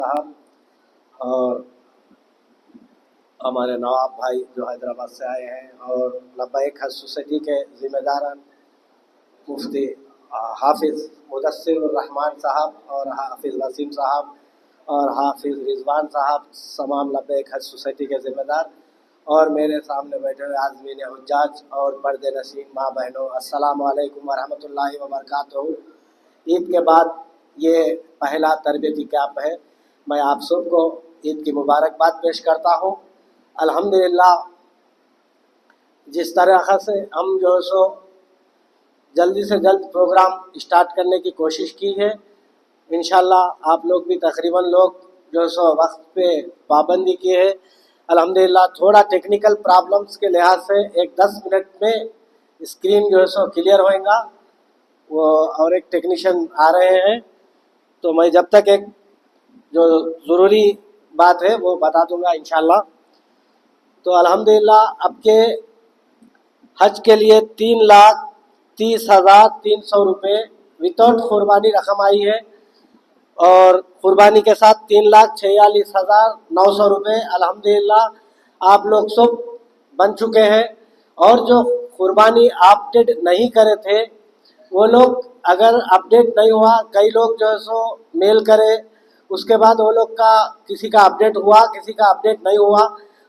साहब और हमारे नवाब भाई जो हैदराबाद से आए हैं, और लब्बैक हज सोसाइटी के ज़िम्मेदार मुफ्ती हाफिज़ मुदस्सिर रहमान साहब और हाफिज़ वसीम साहब और हाफिज़ रिजवान साहब, तमाम लब्बैक हज सोसाइटी के ज़िम्मेदार, और मेरे सामने बैठे हुए आज़मीन हुज्जाज और पर्दे नशीन माँ बहनों, अस्सलामु अलैकुम वरहमतुल्लाहि वबरकातुहू। ईद के बाद ये पहला तरबियती कैंप है। मैं आप सबको ईद की मुबारकबाद पेश करता हूँ। अल्हम्दुलिल्लाह, जिस तरह से हम जो सो जल्दी से जल्द प्रोग्राम स्टार्ट करने की कोशिश की है, इंशाल्लाह आप लोग भी तकरीबन लोग जो सो वक्त पे पाबंदी की है। अल्हम्दुलिल्लाह थोड़ा टेक्निकल प्रॉब्लम्स के लिहाज से एक 10 मिनट में स्क्रीन जो है सो क्लियर होएगा वो, और एक टेक्नीशियन आ रहे हैं, तो मैं जब तक एक जो ज़रूरी बात है वो बता दूंगा इंशाल्लाह। तो अल्हम्दुलिल्लाह अब के हज के लिए 3,30,300 रुपये विदाउट कुर्बानी रकम आई है, और कुर्बानी के साथ 3,46,900 रुपये अल्हम्दुलिल्लाह आप लोग सब बन चुके हैं। और जो कुर्बानी अपडेट नहीं करे थे वो लोग, अगर अपडेट नहीं हुआ, कई लोग जो है सो मेल करे, उसके बाद वो लोग का किसी का अपडेट हुआ, किसी का अपडेट नहीं हुआ,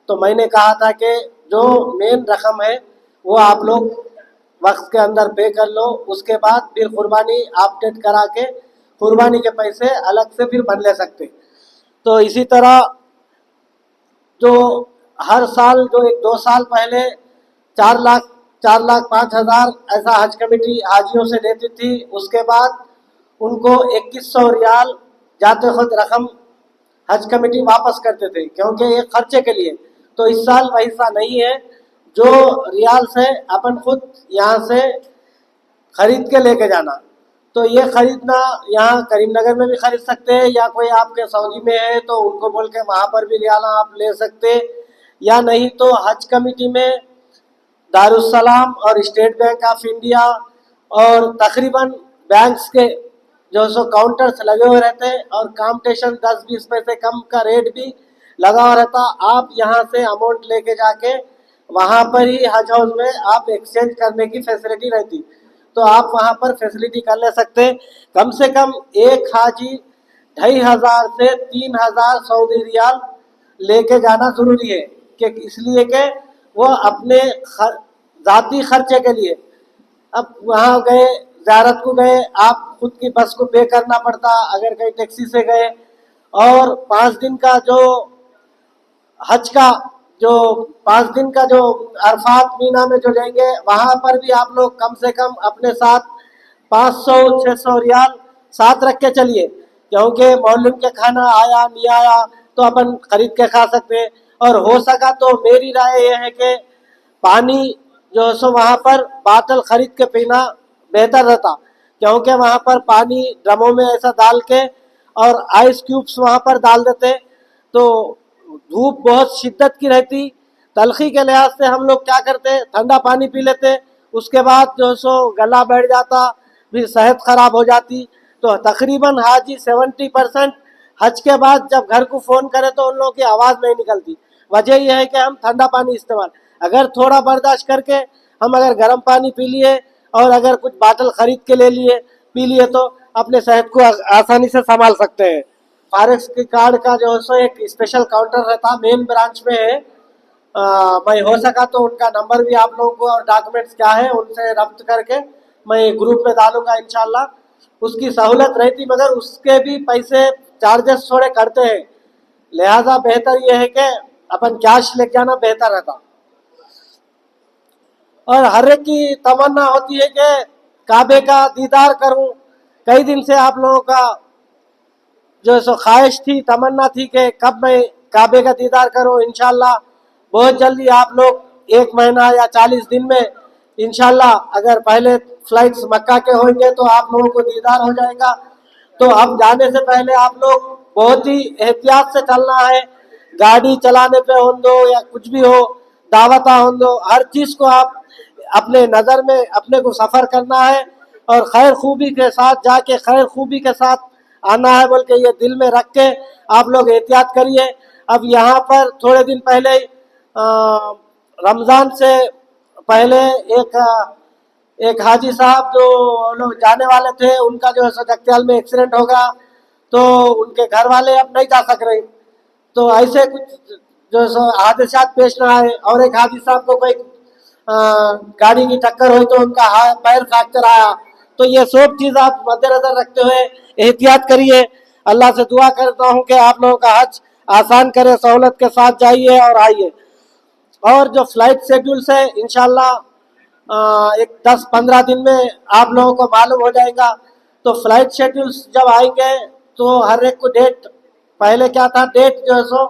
तो मैंने कहा था कि जो मेन रकम है वो आप लोग वक्त के अंदर पे कर लो, उसके बाद फिर कुर्बानी अपडेट करा के कुर्बानी के पैसे अलग से फिर बन ले सकते। तो इसी तरह जो हर साल जो 1-2 साल पहले 4,05,000 ऐसा हज कमेटी हाजियों से लेती थी, उसके बाद उनको 2100 रियाल जाते खुद रकम हज कमेटी वापस करते थे, क्योंकि ये खर्चे के लिए। तो इस साल वैसा नहीं है, जो रियाल से अपन खुद यहाँ से खरीद के लेके जाना। तो ये खरीदना यहाँ करीमनगर में भी खरीद सकते हैं, या कोई आपके सऊदी में है तो उनको बोल के वहाँ पर भी रियाल आप ले सकते, या नहीं तो हज कमेटी में दारुस्सलाम और स्टेट बैंक ऑफ इंडिया और तकरीबन बैंक्स के जो सो काउंटर्स लगे हुए रहते हैं, और कॉम्पिटिशन 10-20 पैसे कम का रेट भी लगा हुआ रहता। आप यहाँ से अमाउंट लेके जाके वहाँ पर ही हज हाउस में आप एक्सचेंज करने की फैसिलिटी रहती, तो आप वहाँ पर फैसिलिटी कर ले सकते। कम से कम एक हाजी 2,500 से 3,000 सऊदी रियाल लेके जाना ज़रूरी है, कि इसलिए कि वो अपने ज़ाती खर्चे के लिए, अब वहाँ गए, ज़ियारत को गए, आप खुद की बस को पे करना पड़ता, अगर कहीं टैक्सी से गए, और 5 दिन का जो हज का जो 5 दिन का जो अरफात मीना में जो जाएंगे, वहाँ पर भी आप लोग कम से कम अपने साथ 500-600 रियाल साथ रख के चलिए, क्योंकि मौलूम के खाना आया नहीं आया तो अपन खरीद के खा सकते हैं। और हो सका तो मेरी राय ये है कि पानी जो सो वहाँ पर बातल खरीद के पीना बेहतर रहता, क्योंकि वहाँ पर पानी ड्रमों में ऐसा डाल के और आइस क्यूब्स वहाँ पर डाल देते, तो धूप बहुत शिद्दत की रहती। तलखी के लिहाज से हम लोग क्या करते, ठंडा पानी पी लेते, उसके बाद जो सो गला बैठ जाता, फिर सेहत खराब हो जाती। तो तकरीबन हाजी 70% हज के बाद जब घर को फ़ोन करें तो उन लोगों की आवाज़ नहीं निकलती। वजह यह है कि हम ठंडा पानी इस्तेमाल, अगर थोड़ा बर्दाश्त करके हम अगर गर्म पानी पी लिए और अगर कुछ बाटल ख़रीद के ले लिए पी लिए, तो अपने सेहत को आसानी से संभाल सकते हैं। फॉरेक्स के कार्ड का जो है सो एक स्पेशल काउंटर रहता, मेन ब्रांच में है। मैं हो सका तो उनका नंबर भी आप लोगों को और डॉक्यूमेंट्स क्या है उनसे रब्त करके मैं ग्रुप में डालूंगा इंशाल्लाह। उसकी सहूलत रहती, मगर उसके भी पैसे चार्जेस थोड़े करते हैं, लिहाजा बेहतर यह है कि अपन कैश लेके जाना बेहतर रहता। और हर एक की तमन्ना होती है कि काबे का दीदार करूं। कई दिन से आप लोगों का जो सो ख्वाहिश थी, तमन्ना थी कि कब मैं काबे का दीदार करूं। इंशाल्लाह बहुत जल्दी आप लोग 1 महीना या 40 दिन में इंशाल्लाह, अगर पहले फ्लाइट्स मक्का के होंगे तो आप लोगों को दीदार हो जाएगा। तो अब जाने से पहले आप लोग बहुत ही एहतियात से चलना है, गाड़ी चलाने पे हो दो या कुछ भी हो, दावता हो दो, हर चीज़ को आप अपने नज़र में अपने को सफ़र करना है, और खैर खूबी के साथ जाके खैर खूबी के साथ आना है बोल के ये दिल में रख के आप लोग एहतियात करिए। अब यहाँ पर थोड़े दिन पहले रमज़ान से पहले एक हाजी साहब जो लोग जाने वाले थे, उनका जो है जगत्याल में एक्सीडेंट होगा, तो उनके घर वाले अब नहीं जा सक रहे। तो ऐसे कुछ जो सो हादसात पेश ना आए। और एक हाजी साहब को कोई गाड़ी की टक्कर हुई तो उनका पैर फ्रैक्चर आया। तो ये सब चीज़ आप मद्देनजर रखते हुए एहतियात करिए। अल्लाह से दुआ करता हूँ कि आप लोगों का हज आसान करे, सहूलत के साथ जाइए और आइए। और जो फ्लाइट शेड्यूल है इंशाल्लाह एक 10-15 दिन में आप लोगों को मालूम हो जाएगा। तो फ्लाइट शेड्यूल्स जब आएंगे तो हर एक को डेट, पहले क्या था, डेट जो है सो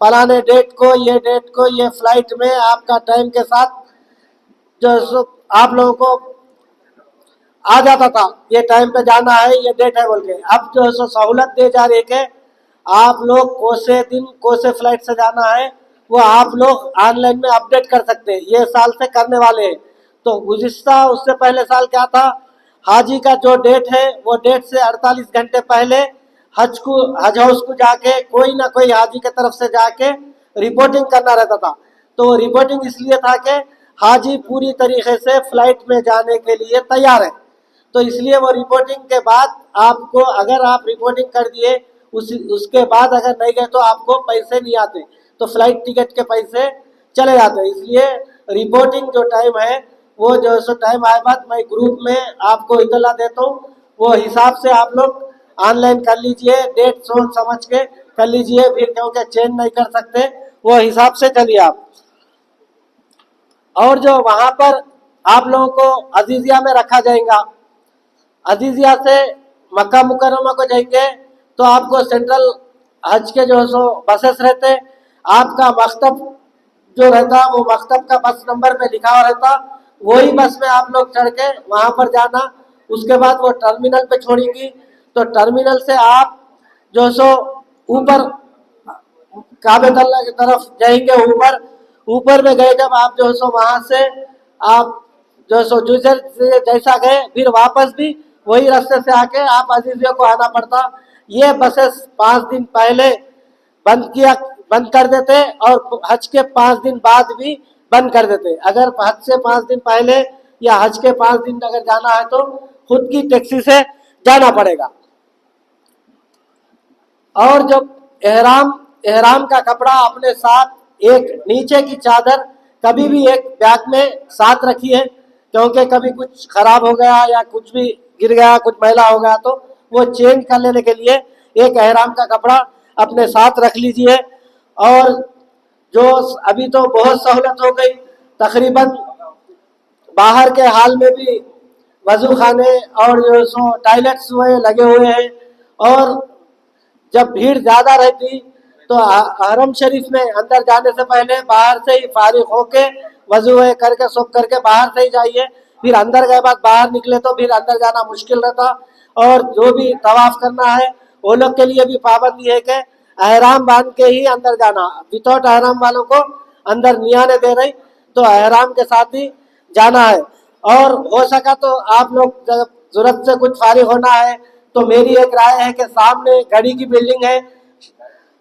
फलाने डेट को ये फ्लाइट में आपका टाइम के साथ जो है सो आप लोगों को आ जाता था, ये टाइम पे जाना है, ये डेट है बोल के। अब जो है सो सहूलत दे जा रही है, आप लोग कोसे दिन कोसे फ्लाइट से जाना है वो आप लोग ऑनलाइन में अपडेट कर सकते हैं। ये साल से करने वाले हैं। तो गुज़िश्ता उससे पहले साल क्या था, हाजी का जो डेट है वो डेट से 48 घंटे पहले हज हाउस को जाके कोई ना कोई हाजी के तरफ से जाके रिपोर्टिंग करना रहता था। तो रिपोर्टिंग इसलिए था कि हाजी पूरी तरीके से फ्लाइट में जाने के लिए तैयार है। तो इसलिए वो रिपोर्टिंग के बाद आपको, अगर आप रिपोर्टिंग कर दिए उसके बाद अगर नहीं गए तो आपको पैसे नहीं आते, तो फ्लाइट टिकट के पैसे चले जाते। इसलिए रिपोर्टिंग जो टाइम है वो जो सो टाइम आए बाद मैं ग्रुप में आपको इतला देता हूँ, वो हिसाब से आप लोग ऑनलाइन कर लीजिए, डेट सोच समझ के कर लीजिए। फिर क्योंकि चेंज नहीं कर सकते, वो हिसाब से चलिए आप। और जो वहाँ पर आप लोगों को अजीजिया में रखा जाएगा, अजीजिया से मक्का मुकर्रमा को जाएंगे तो आपको सेंट्रल हज के जो है सो बसेस रहते, आपका मकतब जो रहता वो मकतब का बस नंबर पे लिखा हुआ रहता, वही बस में आप लोग चढ़ के वहाँ पर जाना। उसके बाद वो टर्मिनल पे छोड़ेंगी, तो टर्मिनल से आप जो सो ऊपर काबेतल्ला की तरफ जाएंगे। ऊपर ऊपर में गए जब आप जो सो वहाँ से आप जो सो जुजर से जैसा गए फिर वापस भी वही रास्ते से आके आप अजीजिया को आना पड़ता। ये बसेस 5 दिन पहले बंद कर देते और हज के 5 दिन बाद भी बंद कर देते। अगर हज से 5 दिन पहले या हज के 5 दिन अगर जाना है तो खुद की टैक्सी से जाना पड़ेगा। और जब एहराम का कपड़ा अपने साथ, एक नीचे की चादर कभी भी एक बैग में साथ रखिए, क्योंकि कभी कुछ खराब हो गया या कुछ भी गिर गया, कुछ मैला हो गया तो वो चेंज कर लेने के लिए एक एहराम का कपड़ा अपने साथ रख लीजिए। और जो अभी तो बहुत सहूलत हो गई, तकरीबन बाहर के हाल में भी वजू खाने और जो सो टॉयलेट्स हुए लगे हुए हैं। और जब भीड़ ज़्यादा रहती तो हरम शरीफ में अंदर जाने से पहले बाहर से ही फारिग होके वजू करके सब करके बाहर से ही जाइए। फिर अंदर गए बाद बाहर निकले तो फिर अंदर जाना मुश्किल रहता। और जो भी तवाफ करना है वो लोग के लिए भी पाबंदी है कि एहराम बांध के ही अंदर जाना, विदाउट एहराम वालों को अंदर नहीं आने दे रही, तो एहराम के साथ ही जाना है। और हो सका तो आप लोग जब जरूरत से कुछ फारिग होना है तो मेरी एक राय है कि सामने घड़ी की बिल्डिंग है,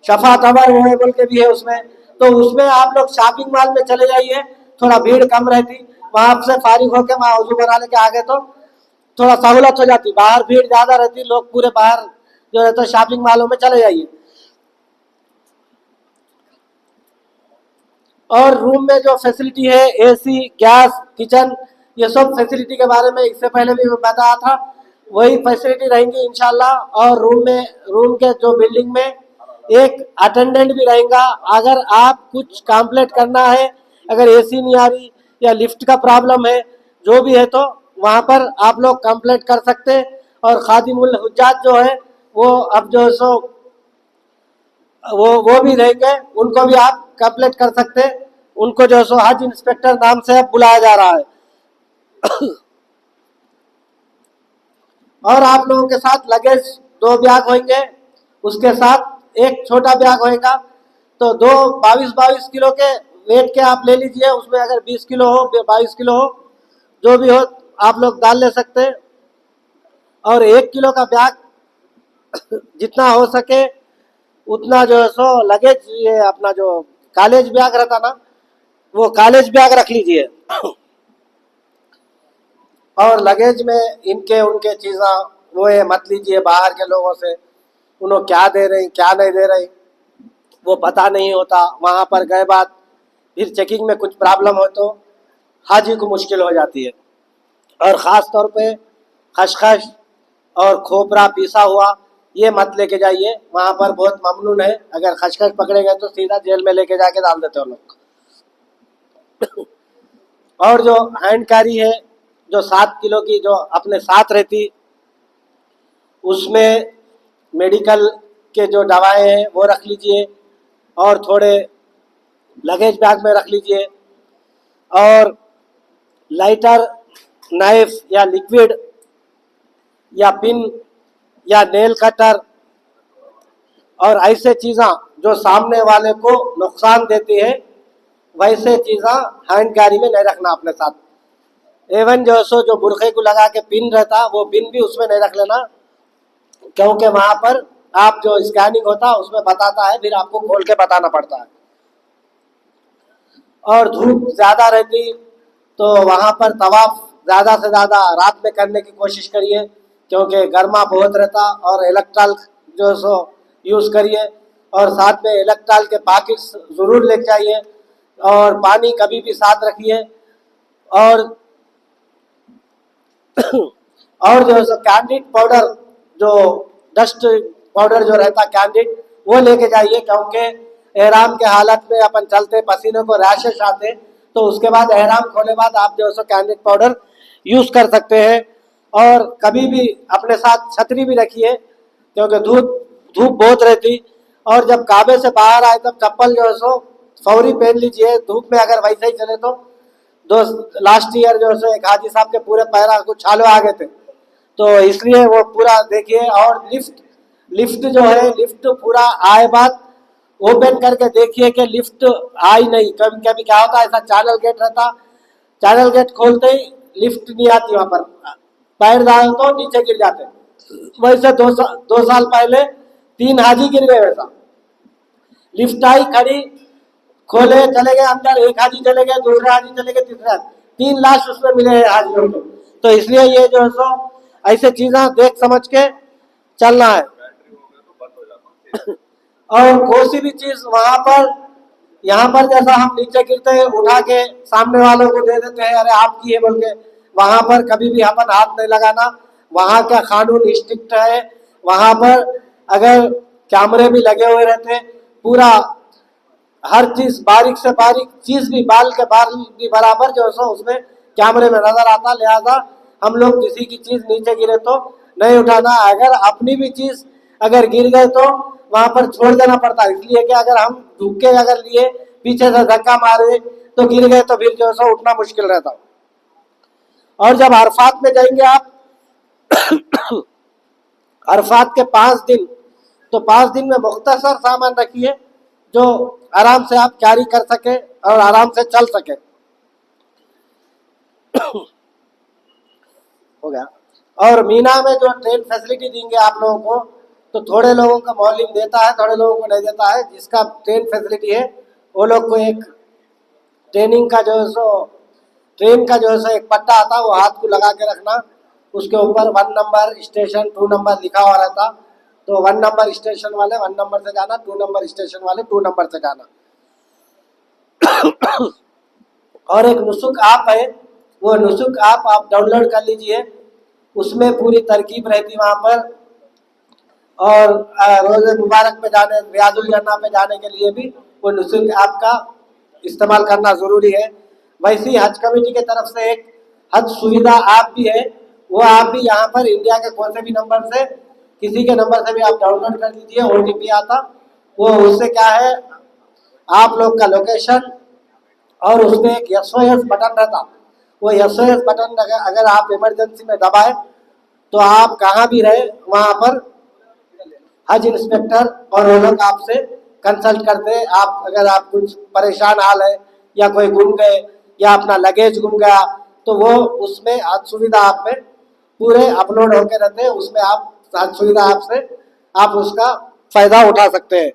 शफा तबर है बोल के भी है उसमें, तो उसमें आप लोग शॉपिंग मॉल में चले जाइए, थोड़ा भीड़ कम रहती, वहां से फारिग होके वहां वजू बना लेके आगे तो थोड़ा सहूलत हो जाती। बाहर भीड़ ज्यादा रहती, लोग पूरे बाहर जो है तो शॉपिंग मॉलों में चले जाइए। और रूम में जो फैसिलिटी है, एसी, गैस, किचन, ये सब फैसिलिटी के बारे में इससे पहले भी मैं बताया था, वही फैसिलिटी रहेंगी इंशाल्लाह। और रूम के जो बिल्डिंग में एक अटेंडेंट भी रहेगा। अगर आप कुछ कंप्लेंट करना है, अगर एसी नहीं आ रही या लिफ्ट का प्रॉब्लम है, जो भी है, तो वहाँ पर आप लोग कंप्लेंट कर सकते हैं। और खादिमुल हुज्जाज जो है वो अब जो सो वो भी रहेंगे, उनको भी आप कंप्लेंट कर सकते हैं। उनको जो सो हज इंस्पेक्टर नाम से बुलाया जा रहा है। और आप लोगों के साथ लगेज 2 बैग होंगे, उसके साथ एक छोटा बैग होएगा। तो 22 किलो के वेट के आप ले लीजिए, उसमें अगर 20 किलो हो, 22 किलो हो, जो भी हो आप लोग डाल ले सकते हैं। और 1 किलो का बैग जितना हो सके उतना जो है सो लगेज, ये अपना जो कॉलेज बैग रहता ना, वो कॉलेज बैग रख लीजिए। और लगेज में इनके उनके चीज़ा वो ये मत लीजिए बाहर के लोगों से, उन्होंने क्या दे रहे क्या नहीं दे रहे वो पता नहीं होता। वहाँ पर गए बाद फिर चेकिंग में कुछ प्रॉब्लम हो तो हाजी को मुश्किल हो जाती है। और ख़ास तौर पे खसखस और खोपरा पीसा हुआ ये मत लेके जाइए, वहाँ पर बहुत ममनून है। अगर खसखस पकड़े गए तो सीधा जेल में लेके जाके डाल देते हो लोग। और जो हैंड कैरी है, जो 7 किलो की जो अपने साथ रहती, उसमें मेडिकल के जो दवाएं हैं वो रख लीजिए, और थोड़े लगेज बैग में रख लीजिए। और लाइटर, नाइफ या लिक्विड या पिन या नेल कटर और ऐसे चीज़ें जो सामने वाले को नुकसान देती है, वैसे चीज़ें हैंड कैरी में नहीं रखना अपने साथ। एवन जो सो जो बुरखे को लगा के पिन रहता, वो पिन भी उसमें नहीं रख लेना, क्योंकि वहाँ पर आप जो स्कैनिंग होता उसमें बताता है, फिर आपको खोल के बताना पड़ता है। और धूप ज़्यादा रहती तो वहाँ पर तवाफ ज़्यादा से ज़्यादा रात में करने की कोशिश करिए, क्योंकि गर्मा बहुत रहता। और इलेक्ट्रॉल जो सो यूज़ करिए, और साथ में इलेक्ट्रॉल के पैकेट्स ज़रूर लेके जाइए, और पानी कभी भी साथ रखिए। और और जो है सो कैंडिड पाउडर, जो डस्ट पाउडर जो रहता कैंडिड, वो लेके जाइए, क्योंकि एहराम के हालत में अपन चलते पसीने को रैशेस आते, तो उसके बाद एहराम खोले बाद आप जो है सो कैंडिड पाउडर यूज़ कर सकते हैं। और कभी भी अपने साथ छतरी भी रखिए, क्योंकि धूप बहुत रहती। और जब काबे से बाहर आए तब चप्पल जो है सो फौरी पहन लीजिए, धूप में अगर वैसे ही चले तो। दोस्त लास्ट ईयर जो है एक हाजी साहब के पूरे पैरा कुछ छाले आ गए थे, तो इसलिए वो पूरा देखिए। और लिफ्ट जो है, लिफ्ट पूरा आए बाद ओपन करके देखिए कि लिफ्ट आई नहीं। कभी कभी क्या होता है, ऐसा चैनल गेट रहता, चैनल गेट खोलते ही लिफ्ट नहीं आती, वहां पर पैर डालो तो नीचे गिर जाते। वैसे 2 साल पहले 3 हाजी गिर गए वैसा। लिफ्ट आई, खड़ी, खोले, चले गए अंदर, एक हाजी चले गए, दूसरे हाजी चले गए, तीसरा, 3 लाश उसमें मिले हैं हाजियों को। तो इसलिए ये जो है सो ऐसे चीजें देख समझ के चलना है। और कोई सी भी चीज वहां पर, यहाँ पर जैसा हम नीचे गिरते हैं उठा के सामने वालों को दे देते हैं, अरे आपकी है बोल के, वहां पर कभी भी अपन हाथ नहीं लगाना। वहां का कानून स्ट्रिक्ट है। वहां पर अगर कैमरे भी लगे हुए रहते, पूरा हर चीज बारीक से बारीक चीज भी, बाल के बाल भी बराबर जो है सो उसमें कैमरे में नजर आता। लिहाजा हम लोग किसी की चीज नीचे गिरे तो नहीं उठाना। अगर अपनी भी चीज अगर गिर गए तो वहां पर छोड़ देना पड़ता है, इसलिए कि अगर हम झुक के अगर लिए, पीछे से धक्का मारे तो गिर गए तो फिर जो है सो उठना मुश्किल रहता। और जब अरफात में जाएंगे आप अरफात के 5 दिन, तो 5 दिन में मुख्तसर सामान रखिए जो आराम से आप कैरी कर सके और आराम से चल सके। हो गया। और मीना में जो ट्रेन फैसिलिटी देंगे आप लोगों को, तो थोड़े लोगों का मौलिम देता है, थोड़े लोगों को नहीं देता है। जिसका ट्रेन फैसिलिटी है वो लोग को एक ट्रेनिंग का जो है सो, ट्रेन का जो है सो एक पट्टा आता है, वो हाथ को लगा के रखना, उसके ऊपर 1 नंबर स्टेशन 2 नंबर लिखा हुआ रहता। तो 1 नंबर स्टेशन वाले 1 नंबर से जाना, 2 नंबर स्टेशन वाले 2 नंबर से जाना। और एक नुसुक ऐप है, वो नुसुक ऐप आप डाउनलोड कर लीजिए, उसमें पूरी तरकीब रहती वहाँ पर। और रोज़े मुबारक पे जाने, रियाजुल जन्ना पे जाने के लिए भी वो नुसुक ऐप का इस्तेमाल करना ज़रूरी है। वैसी हज कमेटी की तरफ से एक हज सुविधा ऐप भी है, वो ऐप भी यहाँ पर इंडिया के कोई से भी नंबर से, किसी के नंबर से भी आप डाउनलोड कर लीजिए। OTP आता, वो उससे क्या है, आप लोग का लोकेशन और उसमें एक SOS बटन रहता, वो SOS बटन अगर आप इमरजेंसी में दबाए तो आप कहाँ भी रहे वहाँ पर हज इंस्पेक्टर और वो लोग आपसे कंसल्ट करते हैं। आप अगर आप कुछ परेशान हाल है या कोई गुम गए या अपना लगेज गुम गया, तो वो उसमें हज सुविधा आप में पूरे अपलोड होके रहते हैं, उसमें आप हज सुविधा आपसे आप उसका फायदा उठा सकते हैं।